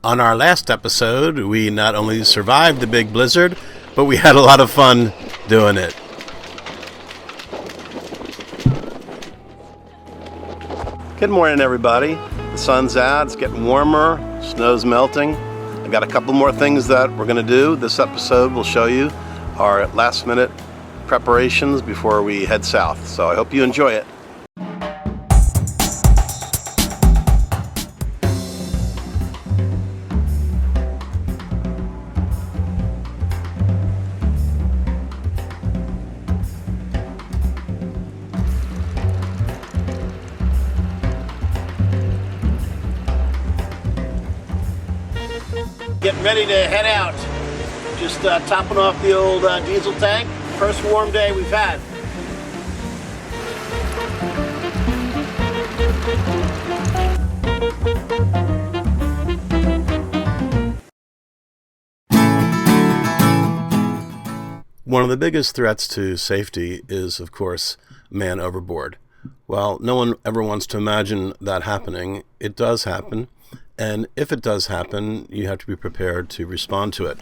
On our last episode, we not only survived the big blizzard, but we had a lot of fun doing it. Good morning, everybody. The sun's out, it's getting warmer, snow's melting. I got a couple more things that we're going to do. This episode will show you our last minute preparations before we head south. So I hope you enjoy it. Getting ready to head out. Just topping off the old diesel tank. First warm day we've had. One of the biggest threats to safety is, of course, man overboard. Well, no one ever wants to imagine that happening. It does happen. And if it does happen, you have to be prepared to respond to it.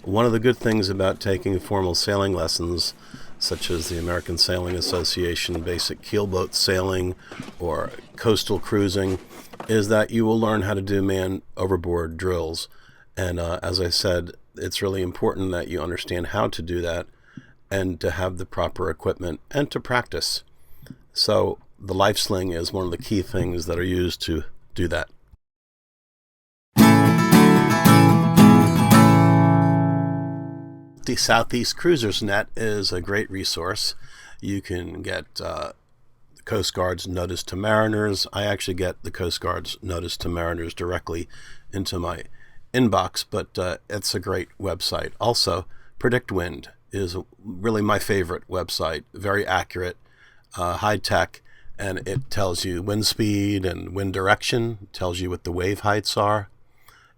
One of the good things about taking formal sailing lessons, such as the American Sailing Association basic keelboat sailing or coastal cruising, is that you will learn how to do man overboard drills. And as I said, it's really important that you understand how to do that and to have the proper equipment and to practice. So the life sling is one of the key things that are used to do that. The Southeast Cruisers Net is a great resource. You can get the Coast Guard's Notice to Mariners. I actually get the Coast Guard's Notice to Mariners directly into my inbox, but it's a great website. Also, Predict Wind is really my favorite website. Very accurate, high tech, and it tells you wind speed and wind direction. It tells you what the wave heights are.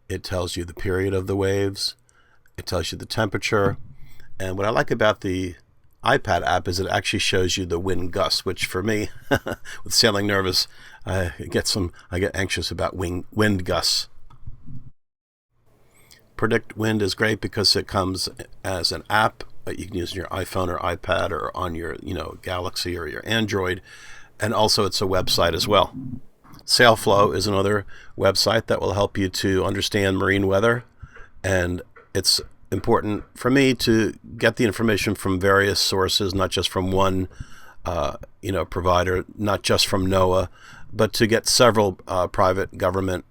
It tells you the period of the waves. It tells you the temperature. And what I like about the iPad app is it actually shows you the wind gusts, which for me, with sailing nervous, I get anxious about wind gusts. Predict Wind is great because it comes as an app that you can use on your iPhone or iPad or on your Galaxy or your Android. And also it's a website as well. Sailflow is another website that will help you to understand marine weather, and it's important for me to get the information from various sources, not just from one provider, not just from NOAA, but to get several private government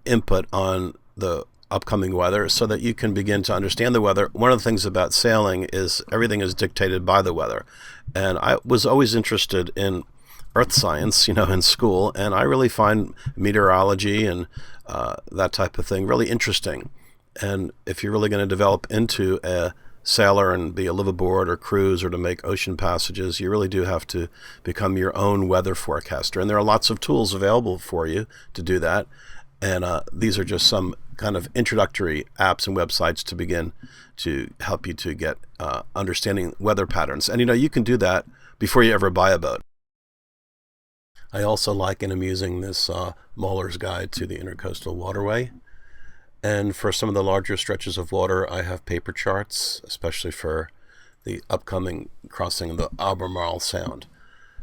input on the upcoming weather so that you can begin to understand the weather. One of the things about sailing is everything is dictated by the weather. And I was always interested in earth science, in school, and I really find meteorology and that type of thing really interesting. And if you're really going to develop into a sailor and be a liveaboard or cruise or to make ocean passages, you really do have to become your own weather forecaster. And there are lots of tools available for you to do that. And these are just some kind of introductory apps and websites to begin to help you to get understanding weather patterns. And you can do that before you ever buy a boat. I also like and am using this Mauler's Guide to the Intercoastal Waterway. And for some of the larger stretches of water, I have paper charts, especially for the upcoming crossing of the Albemarle Sound.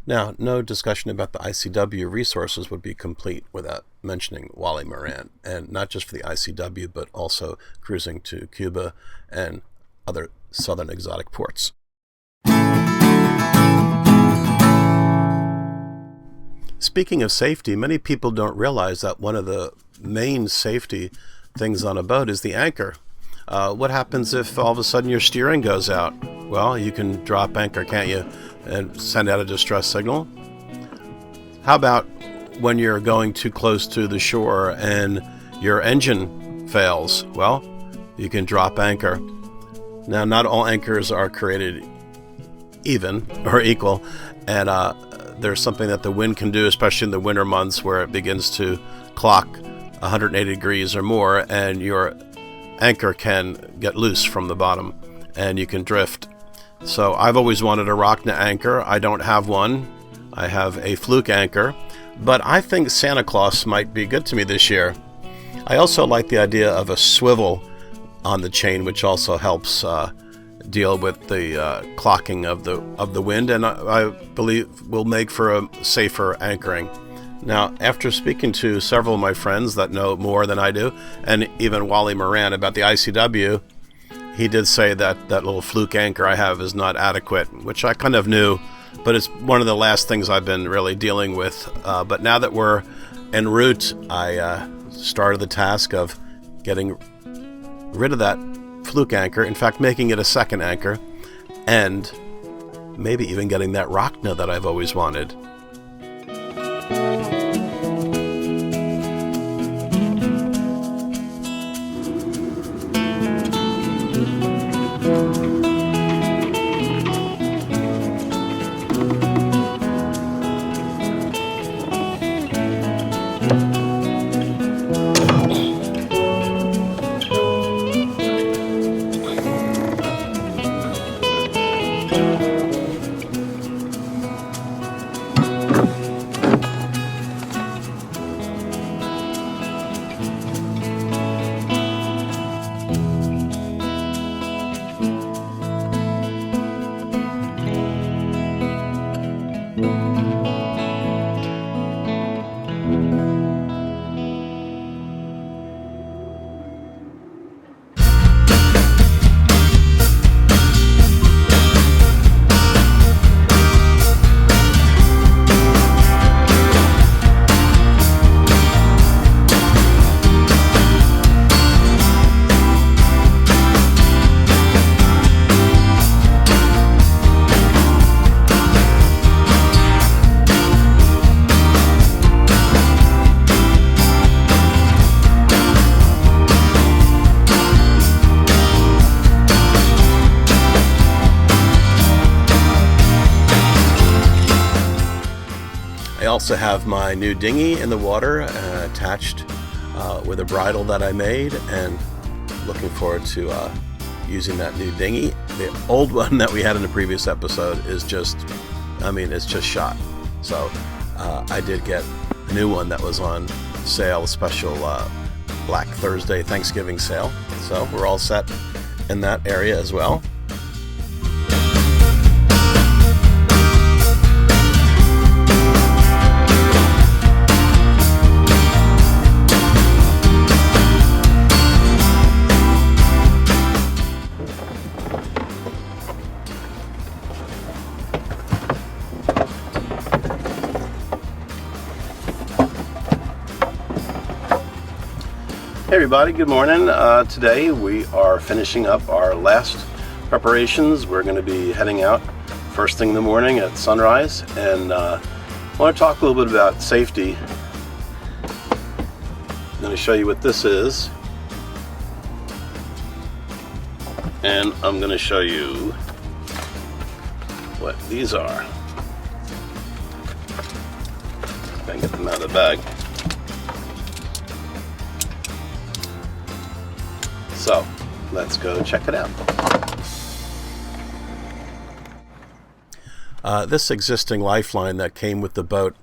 Now, no discussion about the ICW resources would be complete without mentioning Wally Moran, and not just for the ICW, but also cruising to Cuba and other southern exotic ports. Speaking of safety, many people don't realize that one of the main safety things on a boat is the anchor. What happens if all of a sudden your steering goes out? Well, you can drop anchor, can't you, and send out a distress signal? How about when you're going too close to the shore and your engine fails? Well, you can drop anchor. Now, not all anchors are created even or equal, and there's something that the wind can do, especially in the winter months where it begins to clock 180 degrees or more, and your anchor can get loose from the bottom and you can drift. So I've always wanted a Rockna anchor. I don't have one. I have a fluke anchor, but I think Santa Claus might be good to me this year. I also like the idea of a swivel on the chain, which also helps deal with the clocking of the wind, and I believe will make for a safer anchoring. Now, after speaking to several of my friends that know more than I do, and even Wally Moran about the ICW, he did say that that little fluke anchor I have is not adequate, which I kind of knew, but it's one of the last things I've been really dealing with. But now that we're en route, I started the task of getting rid of that fluke anchor, in fact making it a second anchor, and maybe even getting that Rockna that I've always wanted. I also have my new dinghy in the water attached with a bridle that I made, and looking forward to using that new dinghy. The old one that we had in the previous episode is just, it's just shot. So I did get a new one that was on sale, special Black Thursday Thanksgiving sale. So we're all set in that area as well. Hey everybody, good morning. Today we are finishing up our last preparations. We're going to be heading out first thing in the morning at sunrise, and I want to talk a little bit about safety. I'm going to show you what this is, and I'm going to show you what these are. If I can get them out of the bag. So, let's go check it out. This existing lifeline that came with the boat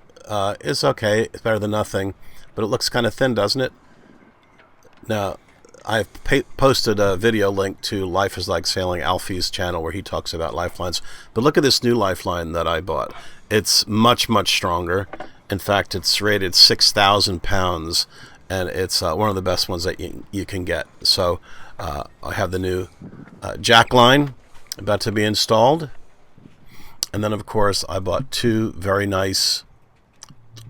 is okay. It's better than nothing, but it looks kind of thin, doesn't it? Now, I've posted a video link to Life is Like Sailing, Alfie's channel, where he talks about lifelines. But look at this new lifeline that I bought. It's much, much stronger. In fact, it's rated 6,000 pounds. And it's one of the best ones that you can get. So I have the new jackline about to be installed. And then, of course, I bought two very nice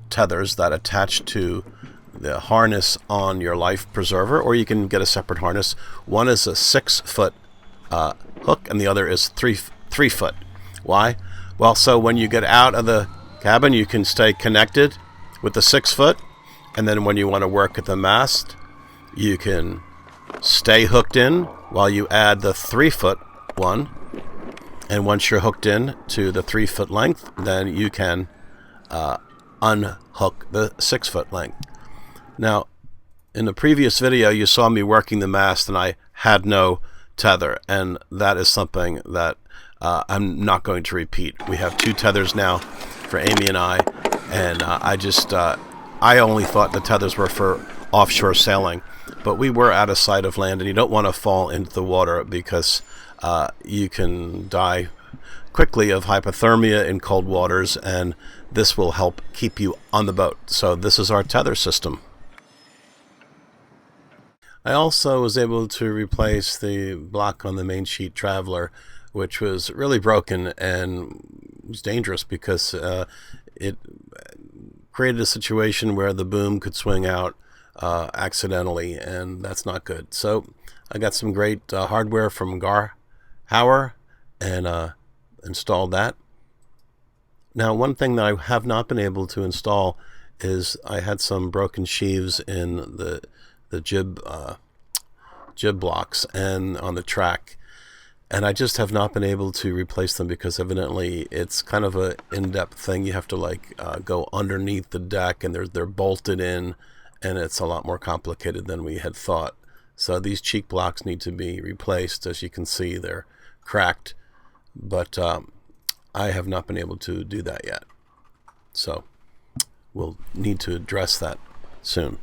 tethers that attach to the harness on your life preserver, or you can get a separate harness. One is a 6-foot hook, and the other is 3 foot. Why? Well, so when you get out of the cabin, you can stay connected with the 6 foot. And then when you want to work at the mast, you can stay hooked in while you add the 3 foot one. And once you're hooked in to the 3 foot length, then you can unhook the 6 foot length. Now, in the previous video, you saw me working the mast and I had no tether. And that is something that I'm not going to repeat. We have 2 tethers now for Amy and I. And I only thought the tethers were for offshore sailing. But we were out of sight of land, and you don't want to fall into the water because you can die quickly of hypothermia in cold waters, and this will help keep you on the boat. So this is our tether system. I also was able to replace the block on the main sheet Traveler, which was really broken and was dangerous because it created a situation where the boom could swing out accidentally, and that's not good. So I got some great hardware from Hauer and installed that. Now, one thing that I have not been able to install is I had some broken sheaves in the jib blocks and on the track, and I just have not been able to replace them because evidently it's kind of a in-depth thing. You have to like go underneath the deck, and they're bolted in, and it's a lot more complicated than we had thought. So these cheek blocks need to be replaced. As you can see, they're cracked, but I have not been able to do that yet. So we'll need to address that soon.